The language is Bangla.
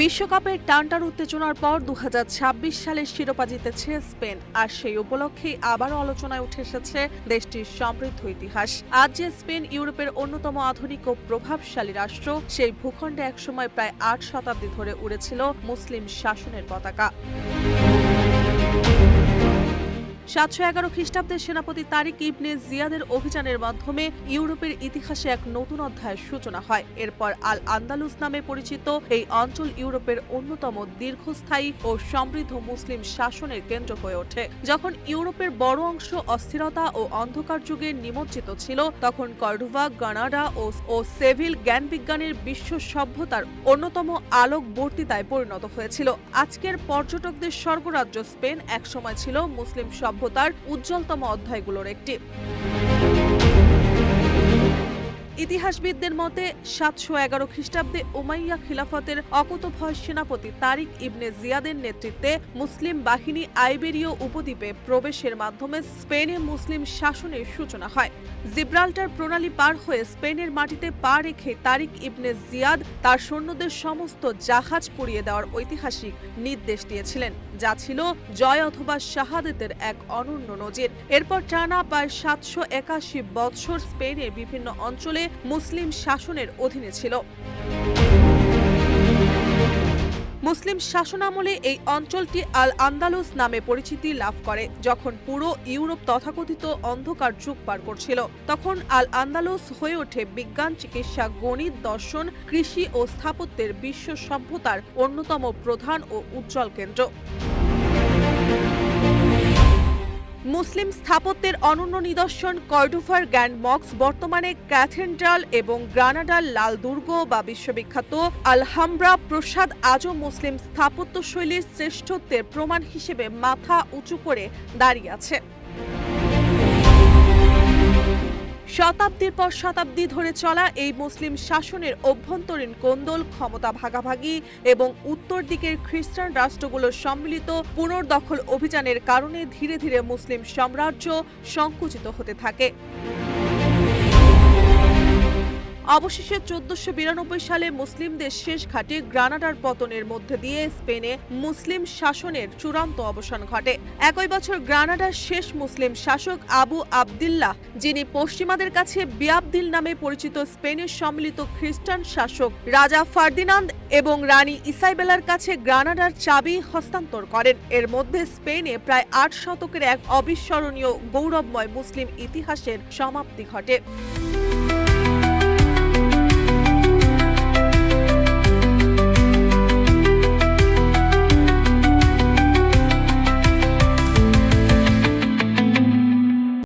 বিশ্বকাপের টানটার উত্তেজনার পর 2026 সালের শিরোপা জিতেছে স্পেন, আর সেই উপলক্ষেই আবারও আলোচনায় উঠে এসেছে দেশটির সমৃদ্ধ ইতিহাস। আজ যে স্পেন ইউরোপের অন্যতম আধুনিক ও প্রভাবশালী রাষ্ট্র, সেই ভূখণ্ডে একসময় প্রায় 8 শতাব্দী ধরে উড়েছিল মুসলিম শাসনের পতাকা। 711 খ্রিস্টাব্দের সেনাপতি তারিক ইবনে জিয়াদের অভিযানের মাধ্যমে ইউরোপের ইতিহাসে এক নতুন অধ্যায়ের সূচনা হয়। এরপর আল আন্দালুস নামে পরিচিত এই অঞ্চল ইউরোপের অন্যতম দীর্ঘস্থায়ী ও সমৃদ্ধ মুসলিম শাসনের কেন্দ্র হয়ে ওঠে। যখন ইউরোপের বড় অংশ অস্থিরতা ও অন্ধকার যুগে নিমজ্জিত ছিল, তখন কর্ডোভা, গ্রানাডা ও সেভিল জ্ঞানবিজ্ঞানের বিশ্ব সভ্যতার অন্যতম আলোকবর্তিতায় পরিণত হয়েছিল। আজকের পর্যটকদের স্বর্গরাজ্য স্পেন একসময় ছিল মুসলিম সভ্যতার উজ্জ্বলতম অধ্যায়গুলোর একটি। ইতিহাসবিদদের মতে 711 খ্রিস্টাব্দে উমাইয়া খিলাফতের অকুতোভয় সেনাপতি তারিক ইবনে জিয়াদের নেতৃত্বে মুসলিম বাহিনী আইবেরীয় উপদ্বীপে প্রবেশের মাধ্যমে স্পেনে মুসলিম শাসনের সূচনা হয়। জিব্রাল্টার প্রণালী পার হয়ে স্পেনের মাটিতে পা রেখে তারিক ইবনে জিয়াদ তার সৈন্যদের সমস্ত জাহাজ পুড়িয়ে দেওয়ার ঐতিহাসিক নির্দেশ দিয়েছিলেন, যা ছিল জয় অথবা শাহাদাতের এক অনন্য নজির। এরপর টানা প্রায় 781 বৎসর স্পেনের বিভিন্ন অঞ্চলে মুসলিম শাসনের অধীনে ছিল। মুসলিম শাসনামলে এই অঞ্চলটি আল আন্দালুস নামে পরিচিতি লাভ করে। যখন পুরো ইউরোপ তথাকথিত অন্ধকার যুগ পার করছিল, তখন আল আন্দালুস হয়ে ওঠে বিজ্ঞান, চিকিৎসা, গণিত, দর্শন, কৃষি ও স্থাপত্যের বিশ্ব সভ্যতার অন্যতম প্রধান ও উজ্জ্বল কেন্দ্র। মুসলিম স্থাপত্যের অনন্য নিদর্শন কর্ডোভার গ্র্যান্ড মস্ক, বর্তমানে ক্যাথেড্রাল, এবং গ্রানাডার লাল দুর্গ বা বিশ্ববিখ্যাত আলহামব্রা প্রাসাদ আজও মুসলিম স্থাপত্যশৈলীর শ্রেষ্ঠত্বের প্রমাণ হিসেবে মাথা উঁচু করে দাঁড়িয়ে আছে। শতাব্দীর পর শতাব্দী ধরে চলা এই মুসলিম শাসনের অভ্যন্তরীণ কোন্দল, ক্ষমতা ভাগাভাগি এবং উত্তর দিকের খ্রিস্টান রাষ্ট্রগুলোর সম্মিলিত পুনর্দখল অভিযানের কারণে ধীরে ধীরে মুসলিম সাম্রাজ্য সংকুচিত হতে থাকে। অবশেষে 1492 সালে মুসলিমদের শেষ ঘাটে গ্রানাডার পতনের মধ্যে দিয়ে স্পেনে মুসলিম শাসনের চূড়ান্ত অবসান ঘটে। একই বছর গ্রানাডার শেষ মুসলিম শাসক আবু আবদিল্লাহ, যিনি পশ্চিমাদের কাছে বিয়াবদিল নামে পরিচিত, স্পেনের সম্মিলিত খ্রিস্টান শাসক রাজা ফার্দিনান্দ এবং রানী ইসাবেলার কাছে গ্রানাডার চাবি হস্তান্তর করেন। এর মধ্যে স্পেনে প্রায় 8 শতকের এক অবিস্মরণীয় গৌরবময় মুসলিম ইতিহাসের সমাপ্তি ঘটে।